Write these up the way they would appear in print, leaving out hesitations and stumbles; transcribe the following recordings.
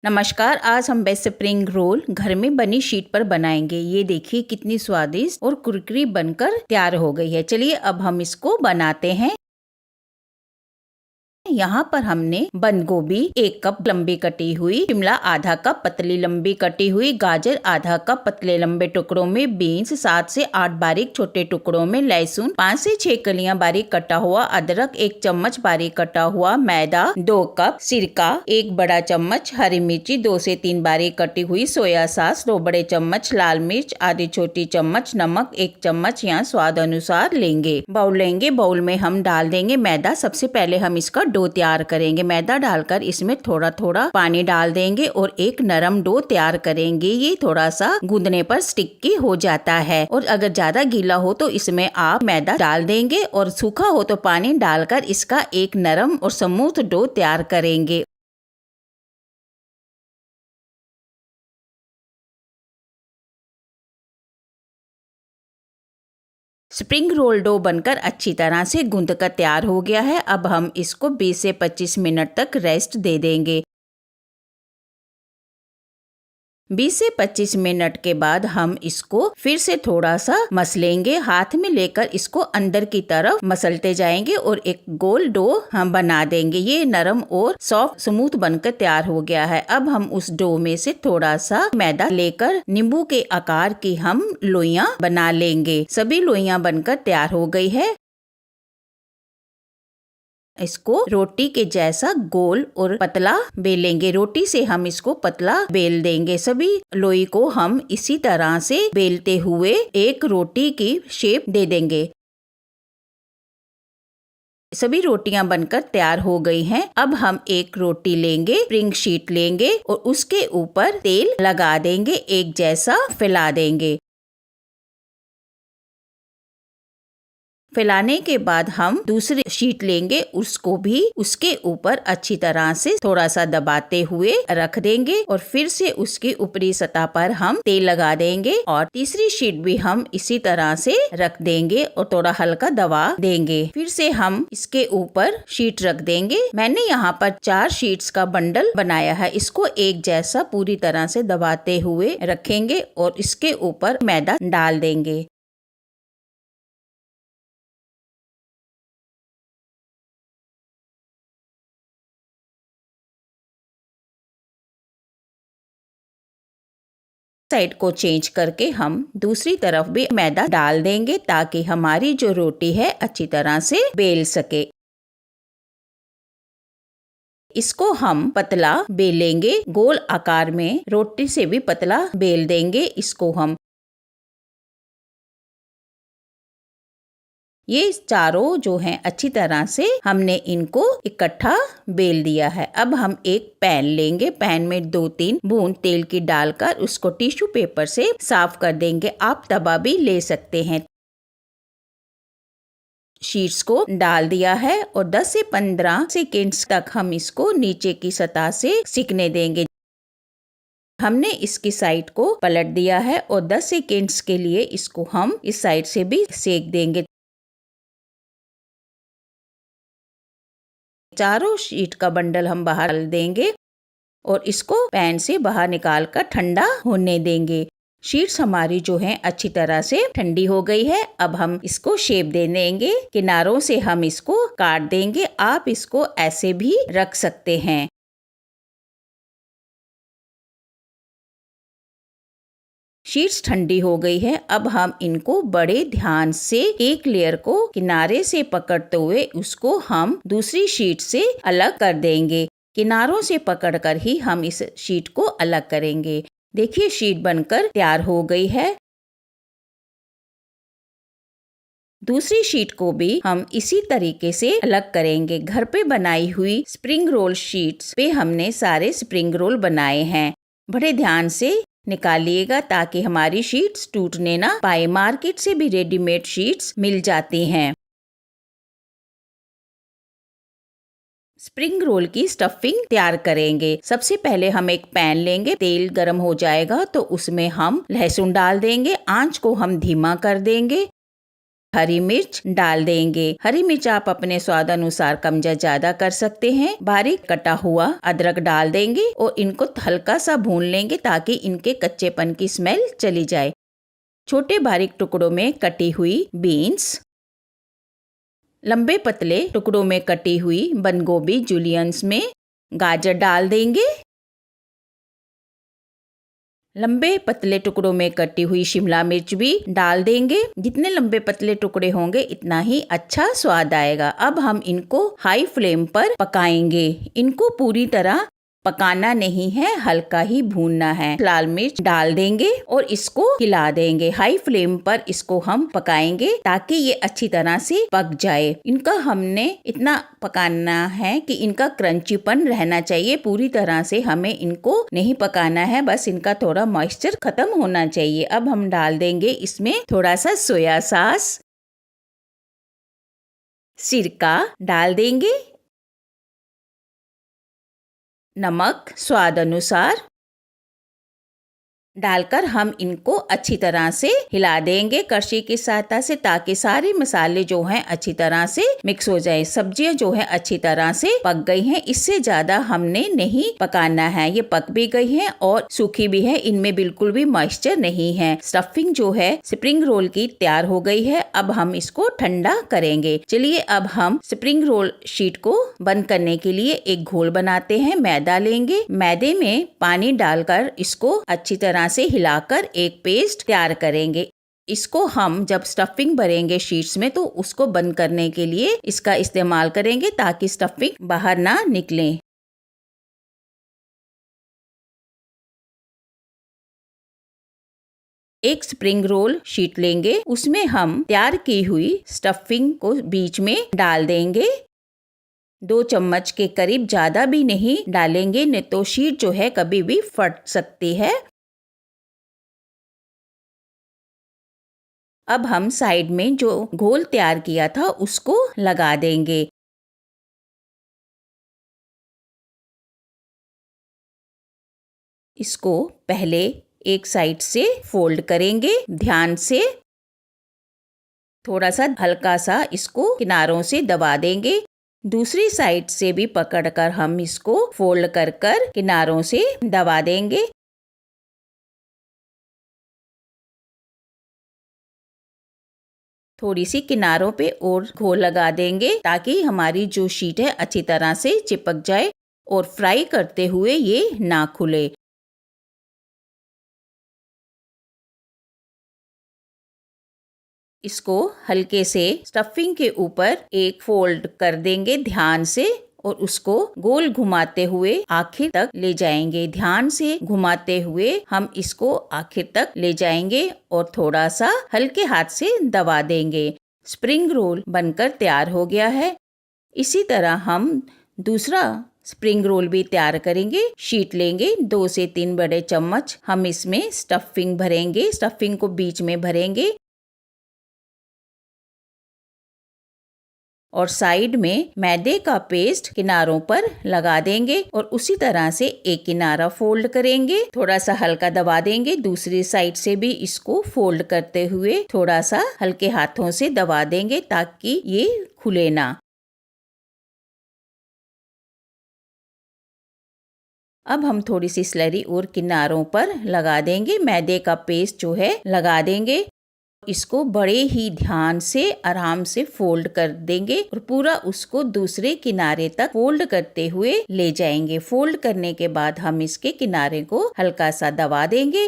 नमस्कार। आज हम बेस्ट स्प्रिंग रोल घर में बनी शीट पर बनाएंगे। ये देखिए कितनी स्वादिष्ट और कुरकुरी बनकर तैयार हो गई है। चलिए अब हम इसको बनाते हैं। यहाँ पर हमने बंद गोभी 1 कप लंबी कटी हुई, शिमला आधा कप पतली लंबी कटी हुई, गाजर आधा कप पतले लंबे टुकड़ों में, बीन्स 7 से 8 बारीक छोटे टुकड़ों में, लहसुन 5 से 6 कलियां बारीक कटा हुआ, अदरक 1 चम्मच बारीक कटा हुआ, मैदा 2 कप, सिरका 1 बड़ा चम्मच, हरी मिर्ची 2 से 3 बारीक कटी हुई, सोया सॉस 2 बड़े चम्मच, लाल मिर्च आधी छोटी चम्मच, नमक 1 चम्मच यहाँ स्वाद अनुसार लेंगे। बाउल में हम डाल देंगे मैदा। सबसे पहले हम इसका डो तैयार करेंगे। मैदा डालकर इसमें थोड़ा थोड़ा पानी डाल देंगे और एक नरम डो तैयार करेंगे। ये थोड़ा सा गूंदने पर स्टिकी हो जाता है और अगर ज्यादा गीला हो तो इसमें आप मैदा डाल देंगे और सूखा हो तो पानी डालकर इसका एक नरम और स्मूथ डो तैयार करेंगे। स्प्रिंग रोल डो बनकर अच्छी तरह से गूंद कर तैयार हो गया है। अब हम इसको 20 से 25 मिनट तक रेस्ट दे देंगे। 20 से 25 मिनट के बाद हम इसको फिर से थोड़ा सा मसलेंगे। हाथ में लेकर इसको अंदर की तरफ मसलते जाएंगे और एक गोल डो हम बना देंगे। ये नरम और सॉफ्ट स्मूथ बनकर तैयार हो गया है। अब हम उस डो में से थोड़ा सा मैदा लेकर नींबू के आकार की हम लोइयां बना लेंगे। सभी लोइयां बनकर तैयार हो गई है। इसको रोटी के जैसा गोल और पतला बेलेंगे। रोटी से हम इसको पतला बेल देंगे। सभी लोई को हम इसी तरह से बेलते हुए एक रोटी की शेप दे देंगे। सभी रोटियां बनकर तैयार हो गई हैं। अब हम एक रोटी लेंगे, स्प्रिंग शीट लेंगे और उसके ऊपर तेल लगा देंगे, एक जैसा फैला देंगे। फैलाने के बाद हम दूसरी शीट लेंगे, उसको भी उसके ऊपर अच्छी तरह से थोड़ा सा दबाते हुए रख देंगे और फिर से उसकी ऊपरी सतह पर हम तेल लगा देंगे और तीसरी शीट भी हम इसी तरह से रख देंगे और थोड़ा हल्का दबा देंगे। फिर से हम इसके ऊपर शीट रख देंगे। मैंने यहाँ पर 4 शीट्स का बंडल बनाया है। इसको एक जैसा पूरी तरह से दबाते हुए रखेंगे और इसके ऊपर मैदा डाल देंगे। साइड को चेंज करके हम दूसरी तरफ भी मैदा डाल देंगे ताकि हमारी जो रोटी है अच्छी तरह से बेल सके। इसको हम पतला बेलेंगे, गोल आकार में रोटी से भी पतला बेल देंगे। इसको हम ये चारों जो हैं अच्छी तरह से हमने इनको इकट्ठा बेल दिया है। अब हम एक पैन लेंगे। पैन में 2-3 बूंद तेल की डालकर उसको टिश्यू पेपर से साफ कर देंगे। आप तवा भी ले सकते हैं। शीट्स को डाल दिया है और 10 से 15 सेकेंड्स तक हम इसको नीचे की सतह से सिकने देंगे। हमने इसकी साइड को पलट दिया है और 10 सेकेंड्स के लिए इसको हम इस साइड से भी सेक देंगे। चारों शीट का बंडल हम बाहर डाल देंगे और इसको पैन से बाहर निकाल कर ठंडा होने देंगे। शीट्स हमारी जो हैं अच्छी तरह से ठंडी हो गई है। अब हम इसको शेप दे देंगे। किनारों से हम इसको काट देंगे। आप इसको ऐसे भी रख सकते हैं। शीट्स ठंडी हो गई है। अब हम इनको बड़े ध्यान से एक लेयर को किनारे से पकड़ते हुए उसको हम दूसरी शीट से अलग कर देंगे। किनारों से पकड़कर ही हम इस शीट को अलग करेंगे। देखिए शीट बनकर तैयार हो गई है। दूसरी शीट को भी हम इसी तरीके से अलग करेंगे। घर पे बनाई हुई स्प्रिंग रोल शीट्स पे हमने सारे स्प्रिंग रोल बनाए हैं। बड़े ध्यान से निकालिएगा ताकि हमारी शीट्स टूटने ना पाए। मार्केट से भी रेडीमेड शीट्स मिल जाती हैं। स्प्रिंग रोल की स्टफिंग तैयार करेंगे। सबसे पहले हम एक पैन लेंगे। तेल गरम हो जाएगा तो उसमें हम लहसुन डाल देंगे। आंच को हम धीमा कर देंगे। हरी मिर्च डाल देंगे। हरी मिर्च आप अपने स्वाद अनुसार कम या ज्यादा कर सकते हैं। बारीक कटा हुआ अदरक डाल देंगे और इनको हल्का सा भून लेंगे ताकि इनके कच्चेपन की स्मेल चली जाए। छोटे बारीक टुकड़ों में कटी हुई बीन्स, लंबे पतले टुकड़ों में कटी हुई बंद गोभी जूलियंस में, गाजर डाल देंगे। लंबे पतले टुकड़ों में कटी हुई शिमला मिर्च भी डाल देंगे। जितने लंबे पतले टुकड़े होंगे इतना ही अच्छा स्वाद आएगा। अब हम इनको हाई फ्लेम पर पकाएंगे। इनको पूरी तरह पकाना नहीं है, हल्का ही भूनना है। लाल मिर्च डाल देंगे और इसको हिला देंगे। हाई फ्लेम पर इसको हम पकाएंगे ताकि ये अच्छी तरह से पक जाए। इनका हमने इतना पकाना है कि इनका क्रंचीपन रहना चाहिए। पूरी तरह से हमें इनको नहीं पकाना है, बस इनका थोड़ा मॉइस्चर खत्म होना चाहिए। अब हम डाल देंगे इसमें थोड़ा सा सोया सॉस, सिरका डाल देंगे, नमक स्वाद अनुसार डालकर हम इनको अच्छी तरह से हिला देंगे कड़छी की सहायता से, ताकि सारे मसाले जो हैं अच्छी तरह से मिक्स हो जाए। सब्जियां जो हैं अच्छी तरह से पक गई हैं। इससे ज्यादा हमने नहीं पकाना है। ये पक भी गई हैं और सूखी भी है, इनमें बिल्कुल भी मॉइस्चर नहीं है। स्टफिंग जो है स्प्रिंग रोल की तैयार हो गई है। अब हम इसको ठंडा करेंगे। चलिए अब हम स्प्रिंग रोल शीट को बंद करने के लिए एक घोल बनाते हैं। मैदा लेंगे, मैदे में पानी डालकर इसको अच्छी तरह से हिलाकर एक पेस्ट तैयार करेंगे। इसको हम जब स्टफिंग भरेंगे शीट्स में तो उसको बंद करने के लिए इसका इस्तेमाल करेंगे ताकि स्टफिंग बाहर ना निकले। एक स्प्रिंग रोल शीट लेंगे, उसमें हम तैयार की हुई स्टफिंग को बीच में डाल देंगे। 2 चम्मच के करीब, ज्यादा भी नहीं डालेंगे नहीं तो शीट जो है कभी भी फट सकती है। अब हम साइड में जो घोल तैयार किया था उसको लगा देंगे। इसको पहले एक साइड से फोल्ड करेंगे ध्यान से, थोड़ा सा हल्का सा इसको किनारों से दबा देंगे। दूसरी साइड से भी पकड़कर हम इसको फोल्ड कर कर किनारों से दबा देंगे। थोड़ी सी किनारों पे और घोल लगा देंगे ताकि हमारी जो शीट है अच्छी तरह से चिपक जाए और फ्राई करते हुए ये ना खुले। इसको हल्के से स्टफिंग के ऊपर एक फोल्ड कर देंगे ध्यान से और उसको गोल घुमाते हुए आखिर तक ले जाएंगे। ध्यान से घुमाते हुए हम इसको आखिर तक ले जाएंगे और थोड़ा सा हल्के हाथ से दबा देंगे। स्प्रिंग रोल बनकर तैयार हो गया है। इसी तरह हम दूसरा स्प्रिंग रोल भी तैयार करेंगे। शीट लेंगे, 2 से 3 बड़े चम्मच हम इसमें स्टफिंग भरेंगे। स्टफिंग को बीच में भरेंगे और साइड में मैदे का पेस्ट किनारों पर लगा देंगे और उसी तरह से एक किनारा फोल्ड करेंगे, थोड़ा सा हल्का दबा देंगे। दूसरी साइड से भी इसको फोल्ड करते हुए थोड़ा सा हल्के हाथों से दबा देंगे ताकि ये खुले ना। अब हम थोड़ी सी स्लरी और किनारों पर लगा देंगे। मैदे का पेस्ट जो है लगा देंगे। इसको बड़े ही ध्यान से आराम से फोल्ड कर देंगे और पूरा उसको दूसरे किनारे तक फोल्ड करते हुए ले जाएंगे। फोल्ड करने के बाद हम इसके किनारे को हल्का सा दबा देंगे।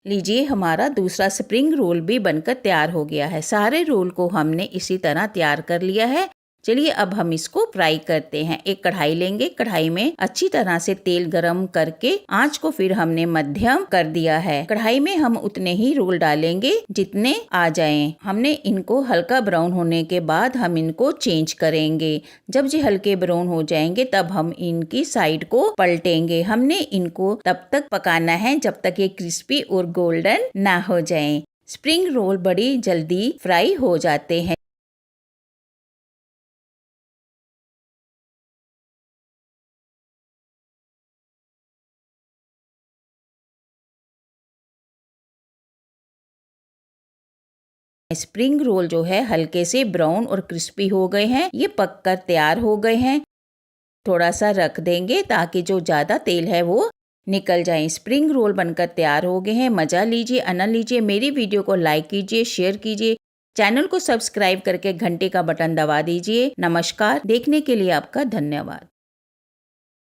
लीजिए, हमारा दूसरा स्प्रिंग रोल भी बनकर तैयार हो गया है। सारे रोल को हमने इसी तरह तैयार कर लिया है। चलिए अब हम इसको फ्राई करते हैं। एक कढ़ाई लेंगे, कढ़ाई में अच्छी तरह से तेल गरम करके आंच को फिर हमने मध्यम कर दिया है। कढ़ाई में हम उतने ही रोल डालेंगे जितने आ जाएं। हमने इनको हल्का ब्राउन होने के बाद हम इनको चेंज करेंगे। जब ये हल्के ब्राउन हो जाएंगे तब हम इनकी साइड को पलटेंगे। हमने इनको तब तक पकाना है जब तक ये क्रिस्पी और गोल्डन ना हो जाएं। स्प्रिंग रोल बड़ी जल्दी फ्राई हो जाते हैं। स्प्रिंग रोल जो है हल्के से ब्राउन और क्रिस्पी हो गए हैं, ये पककर तैयार हो गए हैं। थोड़ा सा रख देंगे ताकि जो ज़्यादा तेल है वो निकल जाए। स्प्रिंग रोल बनकर तैयार हो गए हैं। मज़ा लीजिए, आनंद लीजिए। मेरी वीडियो को लाइक कीजिए, शेयर कीजिए, चैनल को सब्सक्राइब करके घंटे का बटन दबा दीजिए। नमस्कार, देखने के लिए आपका धन्यवाद।